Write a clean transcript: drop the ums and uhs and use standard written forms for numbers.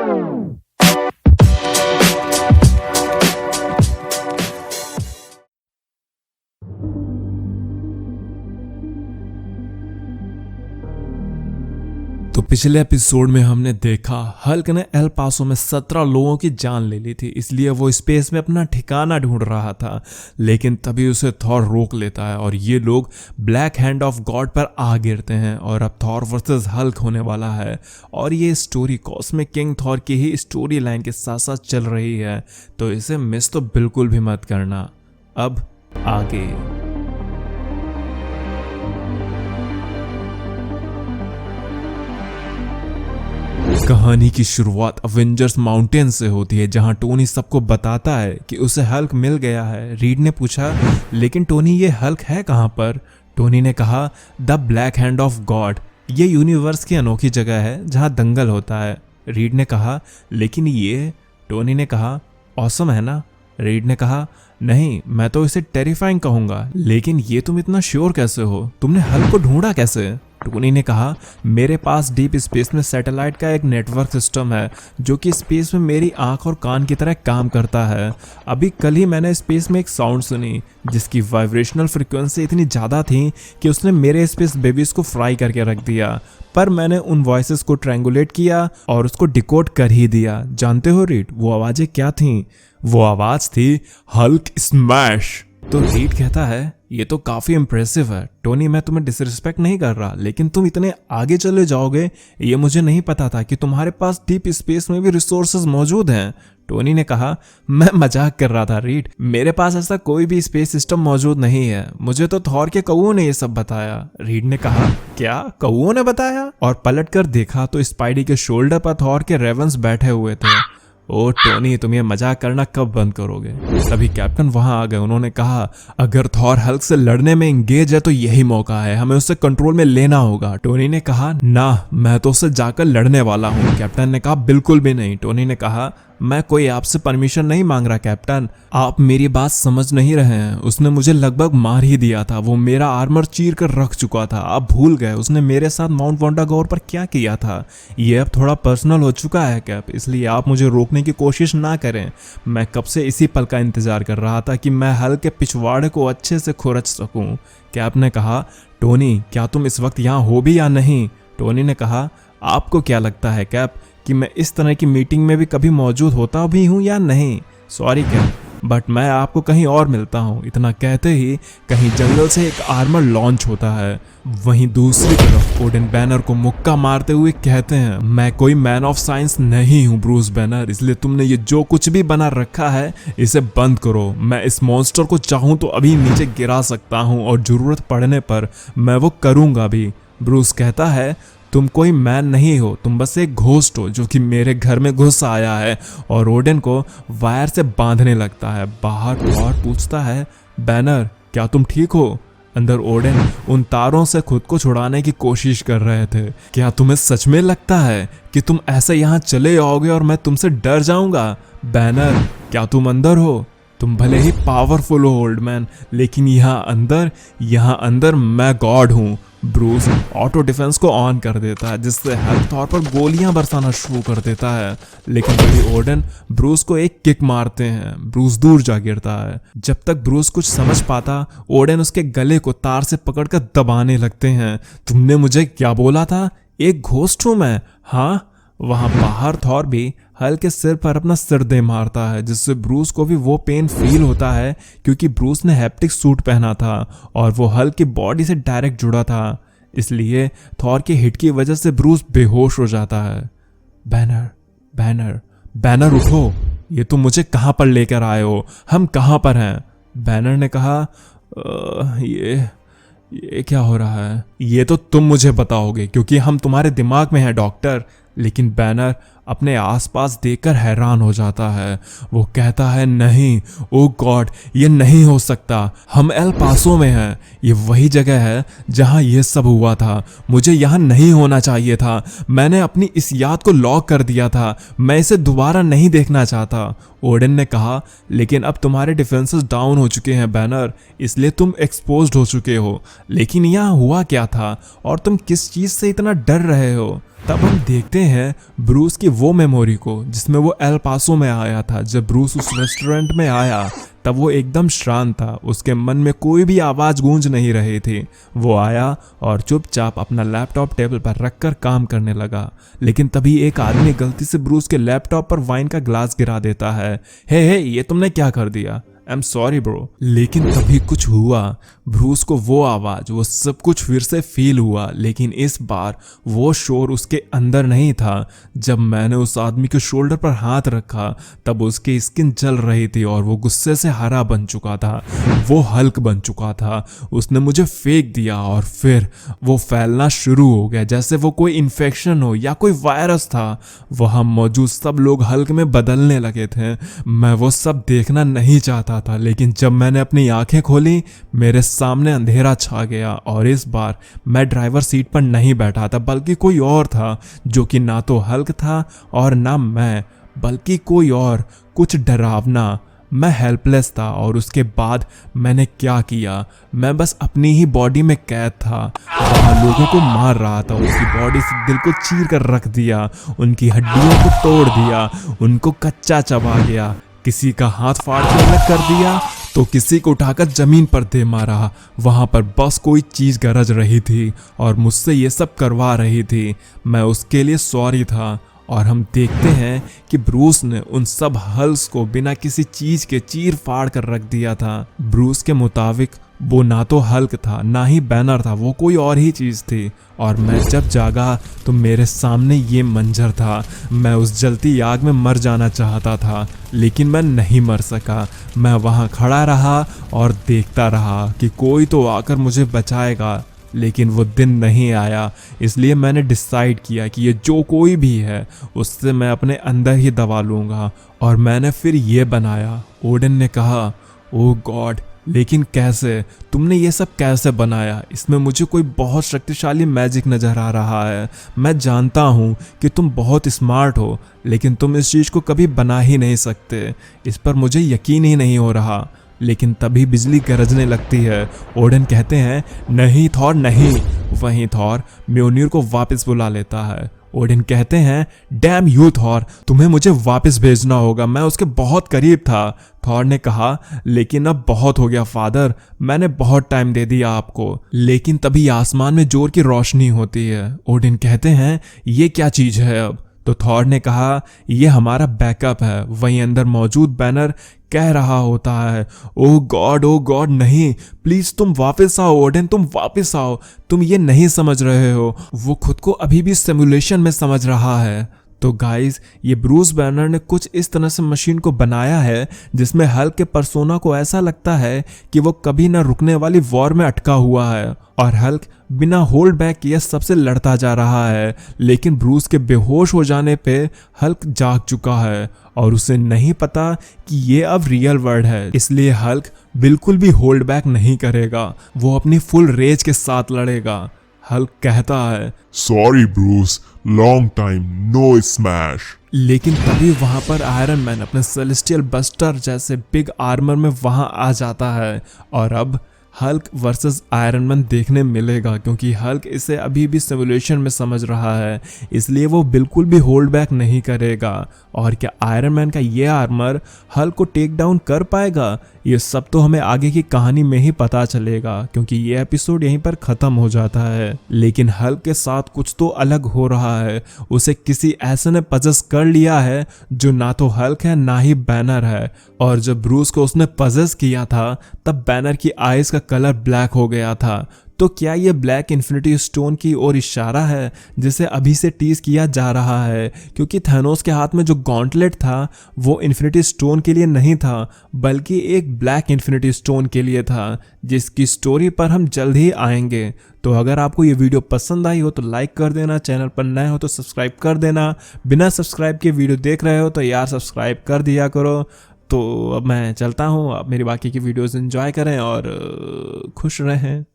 तो पिछले एपिसोड में हमने देखा हल्क ने एल पासो में 17 लोगों की जान ले ली थी, इसलिए वो स्पेस में अपना ठिकाना ढूंढ रहा था। लेकिन तभी उसे थॉर रोक लेता है और ये लोग ब्लैक हैंड ऑफ गॉड पर आ गिरते हैं और अब थॉर वर्सेस हल्क होने वाला है। और ये स्टोरी कॉस्मिक किंग थॉर की ही स्टोरी लाइन के साथ साथ चल रही है, तो इसे मिस तो बिल्कुल भी मत करना। अब आगे कहानी की शुरुआत अवेंजर्स माउंटेन से होती है, जहां टोनी सबको बताता है कि उसे हल्क मिल गया है। रीड ने पूछा, लेकिन टोनी ये हल्क है कहां पर? टोनी ने कहा, the black hand of God. ये यूनिवर्स की अनोखी जगह है जहां दंगल होता है। रीड ने कहा, लेकिन ये? टोनी ने कहा, ऑसम है ना? रीड ने कहा, नहीं, मैं तो इसे टेरिफाइंग कहूंगा। लेकिन ये तुम इतना श्योर कैसे हो? तुमने हल्क को ढूंढा कैसे? टोनी ने कहा, मेरे पास डीप स्पेस में सैटेलाइट का एक नेटवर्क सिस्टम है जो कि स्पेस में मेरी आंख और कान की तरह काम करता है। अभी कल ही मैंने स्पेस में एक साउंड सुनी जिसकी वाइब्रेशनल फ्रीक्वेंसी इतनी ज़्यादा थी कि उसने मेरे स्पेस बेबीज को फ्राई करके रख दिया। पर मैंने उन वॉइसेस को ट्रायंगुलेट किया और उसको डिकोड कर ही दिया। जानते हो रीड, वो आवाज़ें क्या थीं? वो आवाज़ थी हल्क स्मैश। तो रीड कहता है, ये तो काफी इंप्रेसिव है टोनी, मैं तुम्हें डिसरिस्पेक्ट नहीं कर रहा, लेकिन तुम इतने आगे चले जाओगे ये मुझे नहीं पता था कि तुम्हारे पास डीप स्पेस में भी रिसोर्सेज मौजूद हैं। टोनी ने कहा, मैं मजाक कर रहा था रीड, मेरे पास ऐसा कोई भी स्पेस सिस्टम मौजूद नहीं है, मुझे तो थॉर के कौओं ने ये सब बताया। रीड ने कहा, क्या कौओं ने बताया? और पलट कर देखा तो स्पाइडी के शोल्डर पर थॉर के रेवेंस बैठे हुए थे। ओ टोनी, तुम ये मजाक करना कब बंद करोगे? तभी कैप्टन वहां आ गए। उन्होंने कहा, अगर थॉर हल्क से लड़ने में एंगेज है तो यही मौका है, हमें उसे कंट्रोल में लेना होगा। टोनी ने कहा, ना, मैं तो उससे जाकर लड़ने वाला हूँ। कैप्टन ने कहा, बिल्कुल भी नहीं। टोनी ने कहा, मैं कोई आपसे परमिशन नहीं मांग रहा कैप्टन, आप मेरी बात समझ नहीं रहे हैं। उसने मुझे लगभग मार ही दिया था, वो मेरा आर्मर चीर कर रख चुका था। आप भूल गए उसने मेरे साथ माउंट वंडागोर पर क्या किया था। ये अब थोड़ा पर्सनल हो चुका है कैप, इसलिए आप मुझे रोकने की कोशिश ना करें। मैं कब से इसी पल का इंतजार कर रहा था कि मैं हल्क के पिछवाड़े को अच्छे से खुरच सकूं। कैप ने कहा, टोनी, क्या तुम इस वक्त यहाँ हो भी या नहीं? टोनी ने कहा, आपको क्या लगता है कैप कि मैं इस तरह की मीटिंग में भी कभी मौजूद होता भी हूँ या नहीं? सॉरी कैप, बट मैं आपको कहीं और मिलता हूँ। इतना कहते ही कहीं जंगल से एक आर्मर लॉन्च होता है। वहीं दूसरी तरफ ओडेन बैनर को मुक्का मारते हुए कहते हैं, मैं कोई मैन ऑफ साइंस नहीं हूँ ब्रूस बैनर, इसलिए तुमने ये जो कुछ भी बना रखा है इसे बंद करो। मैं इस मॉन्स्टर को चाहूँ तो अभी नीचे गिरा सकता हूँ और जरूरत पड़ने पर मैं वो करूँगा भी। ब्रूस कहता है, तुम कोई मैन नहीं हो, तुम बस एक घोस्ट हो जो कि मेरे घर में घुस आया है। और ओडेन को वायर से बांधने लगता है। बाहर थॉर पूछता है, बैनर, क्या तुम ठीक हो? अंदर ओडेन उन तारों से खुद को छुड़ाने की कोशिश कर रहे थे। क्या तुम्हें सच में लगता है कि तुम ऐसे यहाँ चले आओगे और मैं तुमसे डर जाऊंगा? बैनर, क्या तुम अंदर हो? तुम भले ही पावरफुल हो ओल्ड मैन, लेकिन यहाँ अंदर मैं गॉड हूँ। ब्रूस ऑटो डिफेंस को ऑन कर देता है जिससे हल्क थॉर पर गोलियां बरसाना शुरू कर देता है, लेकिन तभी ओडेन ब्रूस को एक किक मारते हैं। ब्रूस दूर जा गिरता है। जब तक ब्रूस कुछ समझ पाता, ओडेन उसके गले को तार से पकड़कर दबाने लगते हैं। तुमने मुझे क्या बोला था? एक घोस्ट हूं मैं? हाँ। वहां बाहर थॉर भी हल्क के सिर पर अपना सिर दे मारता है, जिससे ब्रूस को भी वो पेन फील होता है क्योंकि ब्रूस ने हैप्टिक सूट पहना था और वो हल्क की बॉडी से डायरेक्ट जुड़ा था। इसलिए थॉर के हिट की वजह से ब्रूस बेहोश हो जाता है। बैनर उठो, ये तुम मुझे कहां पर लेकर आए हो? हम कहां पर हैं? बैनर ने कहा, ये क्या हो रहा है? ये तो तुम मुझे बताओगे क्योंकि हम तुम्हारे दिमाग में हैं डॉक्टर। लेकिन बैनर अपने आसपास देखकर हैरान हो जाता है। वो कहता है, नहीं, ओ गॉड, ये नहीं हो सकता। हम एल पासो में हैं। ये वही जगह है जहां ये सब हुआ था। मुझे यहाँ नहीं होना चाहिए था। मैंने अपनी इस याद को लॉक कर दिया था। मैं इसे दोबारा नहीं देखना चाहता। ओडेन ने कहा, लेकिन अब तुम्हारे डिफेंसेस डाउन हो चुके हैं बैनर, इसलिए तुम एक्सपोज्ड हो चुके हो। लेकिन यहाँ हुआ क्या था और तुम किस चीज से इतना डर रहे हो? तब हम देखते हैं ब्रूस की वो मेमोरी को जिसमें वो एल पासो में आया था। जब ब्रूस उस रेस्टोरेंट में आया तब वो एकदम शांत था, उसके मन में कोई भी आवाज़ गूंज नहीं रही थी। वो आया और चुपचाप अपना लैपटॉप टेबल पर रखकर काम करने लगा। लेकिन तभी एक आदमी गलती से ब्रूस के लैपटॉप पर वाइन का ग्लास गिरा देता है। हे ये तुमने क्या कर दिया? I am sorry bro. लेकिन तभी कुछ हुआ। ब्रूस को वो आवाज, वो सब कुछ फिर से फील हुआ, लेकिन इस बार वो शोर उसके अंदर नहीं था। जब मैंने उस आदमी के शोल्डर पर हाथ रखा तब उसकी स्किन जल रही थी और वो गुस्से से हरा बन चुका था। वो हल्क बन चुका था। उसने मुझे फेंक दिया और फिर वो फैलना शुरू हो गया जैसे वो कोई इन्फेक्शन हो या कोई वायरस था। वहां मौजूद सब लोग हल्क में बदलने लगे थे। मैं वो सब देखना नहीं चाहता था, लेकिन जब मैंने अपनी आंखें खोली मेरे सामने अंधेरा छा गया और इस बार मैं ड्राइवर सीट पर नहीं बैठा था बल्कि कोई और था, जो कि ना तो हल्क था और ना मैं, बल्कि कोई और, कुछ डरावना। मैं हेल्पलेस था और उसके बाद मैंने क्या किया? मैं बस अपनी ही बॉडी में कैद था। वहाँ लोगों को मार रहा था, उसकी बॉडी से दिल को चीर कर रख दिया, उनकी हड्डियों को तोड़ दिया, उनको कच्चा चबा गया, किसी का हाथ फाड़ के अलग कर दिया तो किसी को उठाकर जमीन पर दे मारा। वहां पर बस कोई चीज गरज रही थी और मुझसे ये सब करवा रही थी। मैं उसके लिए सॉरी था। और हम देखते हैं कि ब्रूस ने उन सब हल्स को बिना किसी चीज के चीर फाड़ कर रख दिया था। ब्रूस के मुताबिक वो ना तो हल्क था ना ही बैनर था, वो कोई और ही चीज थी। और मैं जब जागा तो मेरे सामने ये मंजर था। मैं उस जलती आग में मर जाना चाहता था, लेकिन मैं नहीं मर सका। मैं वहां खड़ा रहा और देखता रहा कि कोई तो आकर मुझे बचाएगा, लेकिन वो दिन नहीं आया। इसलिए मैंने डिसाइड किया कि ये जो कोई भी है उससे मैं अपने अंदर ही दबा लूँगा। और मैंने फिर ये बनाया। ओडिन ने कहा, ओह गॉड, लेकिन कैसे? तुमने ये सब कैसे बनाया? इसमें मुझे कोई बहुत शक्तिशाली मैजिक नज़र आ रहा है। मैं जानता हूँ कि तुम बहुत स्मार्ट हो, लेकिन तुम इस चीज़ को कभी बना ही नहीं सकते। इस पर मुझे यकीन ही नहीं हो रहा। लेकिन तभी बिजली गरजने लगती है। ओडिन कहते हैं, नहीं थॉर नहीं। वहीं थॉर म्योनिर को वापस बुला लेता है। ओडिन कहते हैं, डैम यू थॉर, तुम्हें मुझे वापस भेजना होगा, मैं उसके बहुत करीब था। थॉर ने कहा, लेकिन अब बहुत हो गया फादर, मैंने बहुत टाइम दे दिया आपको। लेकिन तभी आसमान में जोर की रोशनी होती है। ओडिन कहते हैं, ये क्या चीज है अब? तो थॉर ने कहा, यह हमारा बैकअप है। वहीं अंदर मौजूद बैनर कह रहा होता है, ओह गॉड नहीं, प्लीज तुम वापस आओ ओडिन, तुम वापस आओ। तुम ये नहीं समझ रहे हो, वो खुद को अभी भी सिमुलेशन में समझ रहा है। तो गाइज, ये ब्रूस बैनर ने कुछ इस तरह से मशीन को बनाया है जिसमें हल्क के पर्सोना को ऐसा लगता है कि वो कभी ना रुकने वाली वॉर में अटका हुआ है और हल्क बिना होल्ड बैक किए सबसे लड़ता जा रहा है। लेकिन ब्रूस के बेहोश हो जाने पे हल्क जाग चुका है और उसे नहीं पता कि ये अब रियल वर्ल्ड है। इसलिए हल्क बिल्कुल भी होल्ड बैक नहीं करेगा, वो अपनी फुल रेज के साथ लड़ेगा। हल्क कहता है, sorry Bruce, long time no smash. लेकिन तभी वहां पर आयरन मैन अपने सेलेस्टियल बस्टर जैसे बिग आर्मर में वहां आ जाता है। और अब हल्क वर्सेस आयरन मैन देखने मिलेगा, क्योंकि हल्क इसे अभी भी सिमुलेशन में समझ रहा है, इसलिए वो बिल्कुल भी होल्ड बैक नहीं करेगा। और क्या आयरन मैन का ये आर्मर हल्क को टेक डाउन कर पाएगा? ये सब तो हमें आगे की कहानी में ही पता चलेगा, क्योंकि ये एपिसोड यहीं पर खत्म हो जाता है। लेकिन हल्क के साथ कुछ तो अलग हो रहा है। उसे किसी ऐसे ने पजेस कर लिया है जो ना तो हल्क है ना ही बैनर है। और जब ब्रूस को उसने पजेस किया था तब बैनर की आईज का कलर ब्लैक हो गया था। तो क्या ये ब्लैक इन्फिनिटी स्टोन की ओर इशारा है जिसे अभी से टीज किया जा रहा है? क्योंकि थैनोस के हाथ में जो गॉन्टलेट था वो इन्फिनिटी स्टोन के लिए नहीं था, बल्कि एक ब्लैक इन्फिनिटी स्टोन के लिए था, जिसकी स्टोरी पर हम जल्द ही आएंगे। तो अगर आपको ये वीडियो पसंद आई हो तो लाइक कर देना, चैनल पर नए हो तो सब्सक्राइब कर देना, बिना सब्सक्राइब के वीडियो देख रहे हो तो यार सब्सक्राइब कर दिया करो। तो अब मैं चलता हूँ, आप मेरी बाकी की वीडियोस एंजॉय करें और खुश रहें।